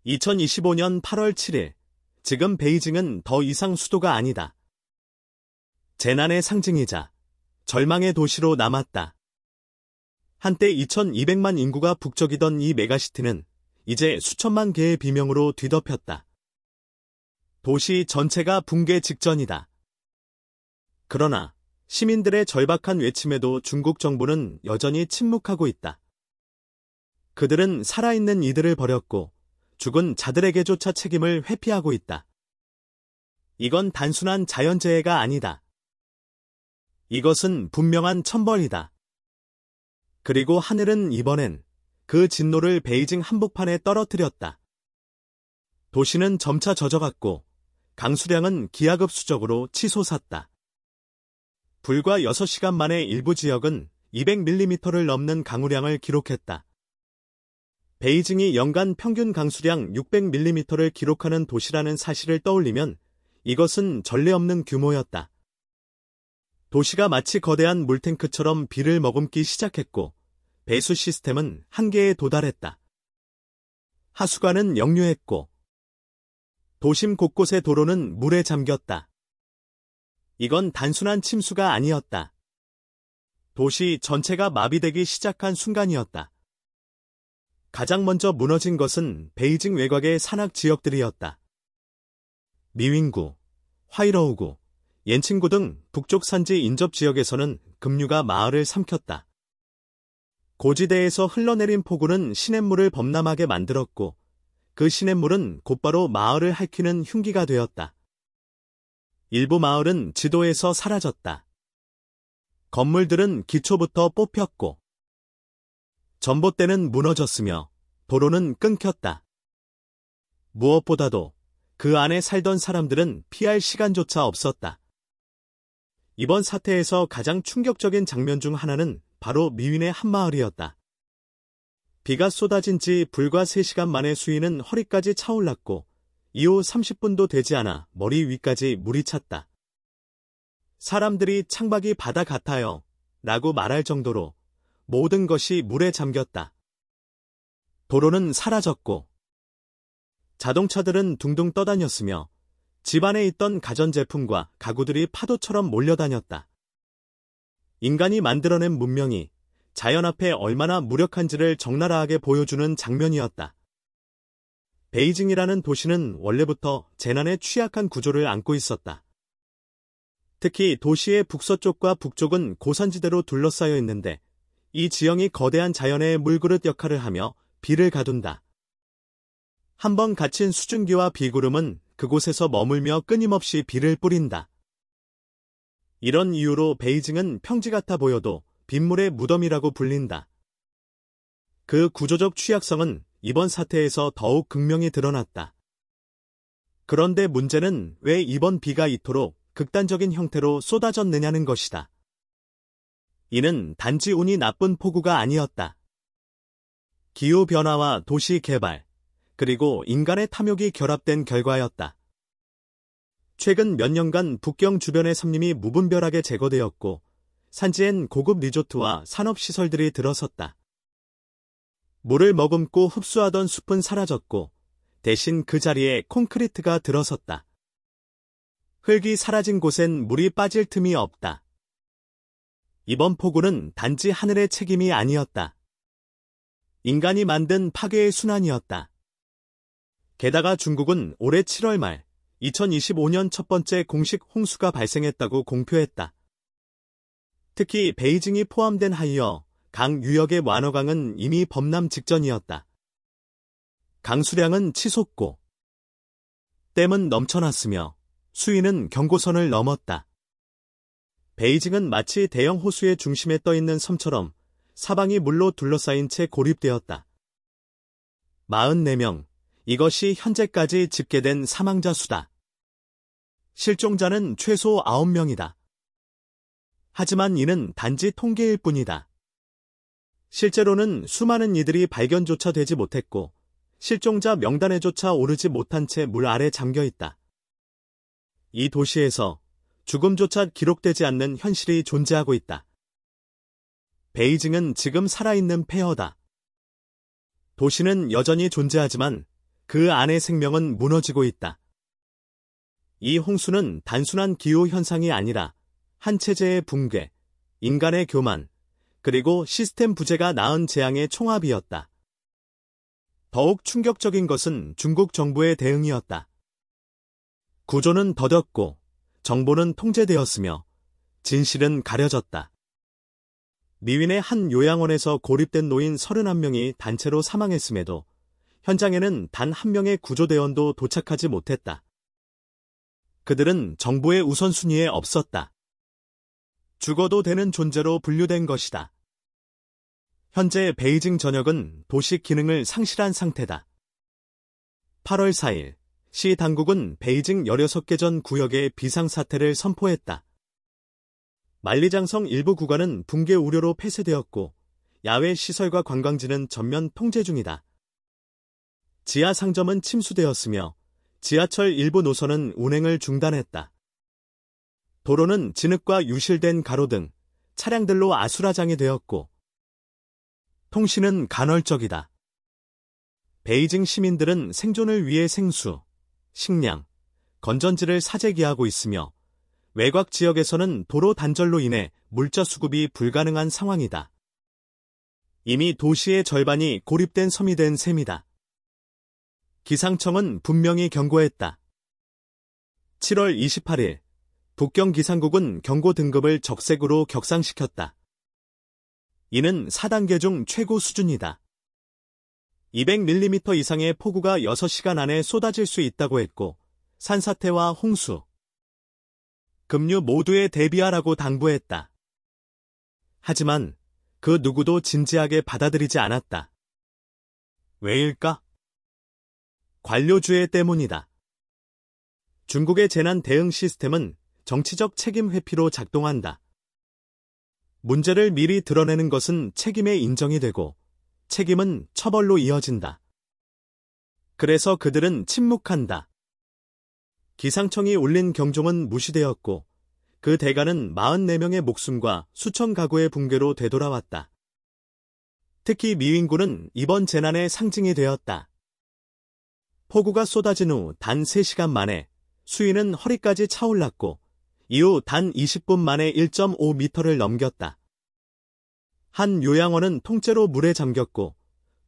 2025년 8월 7일, 지금 베이징은 더 이상 수도가 아니다. 재난의 상징이자 절망의 도시로 남았다. 한때 2200만 인구가 북적이던 이 메가시티는 이제 수천만 개의 비명으로 뒤덮였다. 도시 전체가 붕괴 직전이다. 그러나 시민들의 절박한 외침에도 중국 정부는 여전히 침묵하고 있다. 그들은 살아있는 이들을 버렸고 죽은 자들에게조차 책임을 회피하고 있다. 이건 단순한 자연재해가 아니다. 이것은 분명한 천벌이다. 그리고 하늘은 이번엔 그 진노를 베이징 한복판에 떨어뜨렸다. 도시는 점차 젖어갔고 강수량은 기하급수적으로 치솟았다. 불과 6시간 만에 일부 지역은 200mm를 넘는 강우량을 기록했다. 베이징이 연간 평균 강수량 600mm를 기록하는 도시라는 사실을 떠올리면 이것은 전례 없는 규모였다. 도시가 마치 거대한 물탱크처럼 비를 머금기 시작했고 배수 시스템은 한계에 도달했다. 하수관은 역류했고 도심 곳곳의 도로는 물에 잠겼다. 이건 단순한 침수가 아니었다. 도시 전체가 마비되기 시작한 순간이었다. 가장 먼저 무너진 것은 베이징 외곽의 산악 지역들이었다. 미윙구, 화이러우구, 옌칭구 등 북쪽 산지 인접 지역에서는 급류가 마을을 삼켰다. 고지대에서 흘러내린 폭우는 시냇물을 범람하게 만들었고 그 시냇물은 곧바로 마을을 핥히는 흉기가 되었다. 일부 마을은 지도에서 사라졌다. 건물들은 기초부터 뽑혔고 전봇대는 무너졌으며 도로는 끊겼다. 무엇보다도 그 안에 살던 사람들은 피할 시간조차 없었다. 이번 사태에서 가장 충격적인 장면 중 하나는 바로 미윈의 한마을이었다. 비가 쏟아진 지 불과 3시간 만에 수위는 허리까지 차올랐고 이후 30분도 되지 않아 머리 위까지 물이 찼다. 사람들이 창밖이 바다 같아요 라고 말할 정도로 모든 것이 물에 잠겼다. 도로는 사라졌고 자동차들은 둥둥 떠다녔으며 집안에 있던 가전제품과 가구들이 파도처럼 몰려다녔다. 인간이 만들어낸 문명이 자연 앞에 얼마나 무력한지를 적나라하게 보여주는 장면이었다. 베이징이라는 도시는 원래부터 재난에 취약한 구조를 안고 있었다. 특히 도시의 북서쪽과 북쪽은 고산지대로 둘러싸여 있는데 이 지형이 거대한 자연의 물그릇 역할을 하며 비를 가둔다. 한번 갇힌 수증기와 비구름은 그곳에서 머물며 끊임없이 비를 뿌린다. 이런 이유로 베이징은 평지 같아 보여도 빗물의 무덤이라고 불린다. 그 구조적 취약성은 이번 사태에서 더욱 극명히 드러났다. 그런데 문제는 왜 이번 비가 이토록 극단적인 형태로 쏟아졌느냐는 것이다. 이는 단지 운이 나쁜 폭우가 아니었다. 기후변화와 도시 개발, 그리고 인간의 탐욕이 결합된 결과였다. 최근 몇 년간 북경 주변의 산림이 무분별하게 제거되었고 산지엔 고급 리조트와 산업시설들이 들어섰다. 물을 머금고 흡수하던 숲은 사라졌고 대신 그 자리에 콘크리트가 들어섰다. 흙이 사라진 곳엔 물이 빠질 틈이 없다. 이번 폭우는 단지 하늘의 책임이 아니었다. 인간이 만든 파괴의 순환이었다. 게다가 중국은 올해 7월 말 2025년 첫 번째 공식 홍수가 발생했다고 공표했다. 특히 베이징이 포함된 하이어, 강 유역의 완어강은 이미 범람 직전이었다. 강수량은 치솟고 댐은 넘쳐났으며 수위는 경고선을 넘었다. 베이징은 마치 대형 호수의 중심에 떠있는 섬처럼 사방이 물로 둘러싸인 채 고립되었다. 44명, 이것이 현재까지 집계된 사망자 수다. 실종자는 최소 9명이다. 하지만 이는 단지 통계일 뿐이다. 실제로는 수많은 이들이 발견조차 되지 못했고 실종자 명단에조차 오르지 못한 채 물 아래 잠겨 있다. 이 도시에서 죽음조차 기록되지 않는 현실이 존재하고 있다. 베이징은 지금 살아있는 폐허다. 도시는 여전히 존재하지만 그 안의 생명은 무너지고 있다. 이 홍수는 단순한 기후 현상이 아니라 한 체제의 붕괴, 인간의 교만, 그리고 시스템 부재가 낳은 재앙의 총합이었다. 더욱 충격적인 것은 중국 정부의 대응이었다. 구조는 더뎠고 정보는 통제되었으며 진실은 가려졌다. 미윈의 한 요양원에서 고립된 노인 31명이 단체로 사망했음에도 현장에는 단 한 명의 구조대원도 도착하지 못했다. 그들은 정부의 우선순위에 없었다. 죽어도 되는 존재로 분류된 것이다. 현재 베이징 전역은 도시 기능을 상실한 상태다. 8월 4일, 시 당국은 베이징 16개 전 구역에 비상사태를 선포했다. 만리장성 일부 구간은 붕괴 우려로 폐쇄되었고 야외 시설과 관광지는 전면 통제 중이다. 지하 상점은 침수되었으며 지하철 일부 노선은 운행을 중단했다. 도로는 진흙과 유실된 가로등, 차량들로 아수라장이 되었고 통신은 간헐적이다. 베이징 시민들은 생존을 위해 생수, 식량, 건전지를 사재기하고 있으며 외곽 지역에서는 도로 단절로 인해 물자 수급이 불가능한 상황이다. 이미 도시의 절반이 고립된 섬이 된 셈이다. 기상청은 분명히 경고했다. 7월 28일, 북경 기상국은 경고 등급을 적색으로 격상시켰다. 이는 4단계 중 최고 수준이다. 200mm 이상의 폭우가 6시간 안에 쏟아질 수 있다고 했고 산사태와 홍수, 급류 모두에 대비하라고 당부했다. 하지만 그 누구도 진지하게 받아들이지 않았다. 왜일까? 관료주의 때문이다. 중국의 재난 대응 시스템은 정치적 책임 회피로 작동한다. 문제를 미리 드러내는 것은 책임의 인정이 되고 책임은 처벌로 이어진다. 그래서 그들은 침묵한다. 기상청이 올린 경종은 무시되었고 그 대가는 44명의 목숨과 수천 가구의 붕괴로 되돌아왔다. 특히 미윈군은 이번 재난의 상징이 되었다. 폭우가 쏟아진 후 단 3시간 만에 수위는 허리까지 차올랐고 이후 단 20분 만에 1.5m를 넘겼다. 한 요양원은 통째로 물에 잠겼고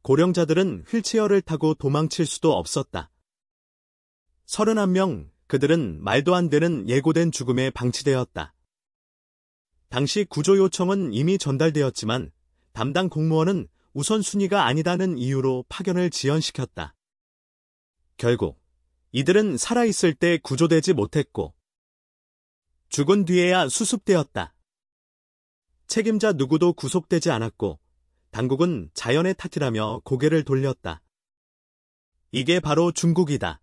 고령자들은 휠체어를 타고 도망칠 수도 없었다. 31명, 그들은 말도 안 되는 예고된 죽음에 방치되었다. 당시 구조 요청은 이미 전달되었지만 담당 공무원은 우선순위가 아니다는 이유로 파견을 지연시켰다. 결국 이들은 살아있을 때 구조되지 못했고 죽은 뒤에야 수습되었다. 책임자 누구도 구속되지 않았고 당국은 자연의 탓이라며 고개를 돌렸다. 이게 바로 중국이다.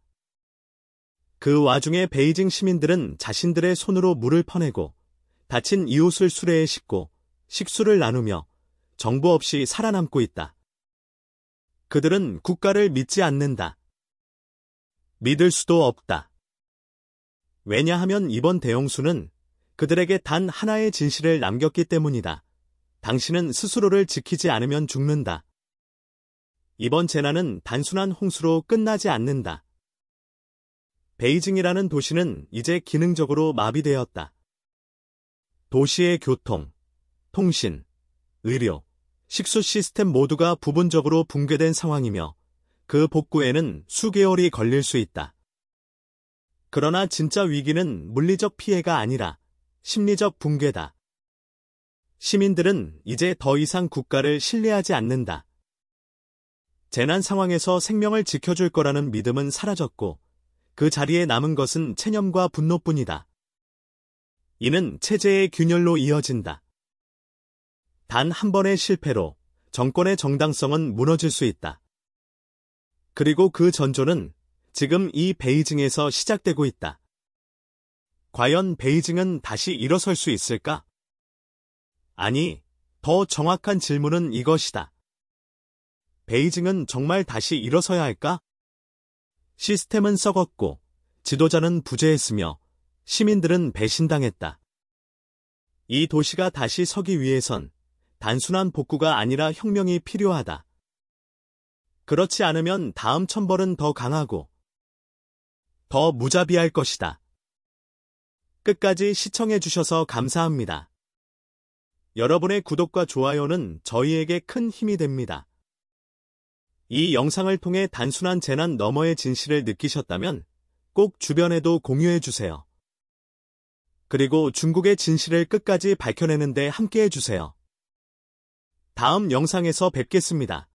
그 와중에 베이징 시민들은 자신들의 손으로 물을 퍼내고 다친 이웃을 수레에 싣고 식수를 나누며 정보 없이 살아남고 있다. 그들은 국가를 믿지 않는다. 믿을 수도 없다. 왜냐하면 이번 대홍수는 그들에게 단 하나의 진실을 남겼기 때문이다. 당신은 스스로를 지키지 않으면 죽는다. 이번 재난은 단순한 홍수로 끝나지 않는다. 베이징이라는 도시는 이제 기능적으로 마비되었다. 도시의 교통, 통신, 의료, 식수 시스템 모두가 부분적으로 붕괴된 상황이며 그 복구에는 수개월이 걸릴 수 있다. 그러나 진짜 위기는 물리적 피해가 아니라 심리적 붕괴다. 시민들은 이제 더 이상 국가를 신뢰하지 않는다. 재난 상황에서 생명을 지켜줄 거라는 믿음은 사라졌고 그 자리에 남은 것은 체념과 분노뿐이다. 이는 체제의 균열로 이어진다. 단 한 번의 실패로 정권의 정당성은 무너질 수 있다. 그리고 그 전조는 지금 이 베이징에서 시작되고 있다. 과연 베이징은 다시 일어설 수 있을까? 아니, 더 정확한 질문은 이것이다. 베이징은 정말 다시 일어서야 할까? 시스템은 썩었고, 지도자는 부재했으며, 시민들은 배신당했다. 이 도시가 다시 서기 위해선 단순한 복구가 아니라 혁명이 필요하다. 그렇지 않으면 다음 천벌은 더 강하고 더 무자비할 것이다. 끝까지 시청해주셔서 감사합니다. 여러분의 구독과 좋아요는 저희에게 큰 힘이 됩니다. 이 영상을 통해 단순한 재난 너머의 진실을 느끼셨다면 꼭 주변에도 공유해주세요. 그리고 중국의 진실을 끝까지 밝혀내는 데 함께해주세요. 다음 영상에서 뵙겠습니다.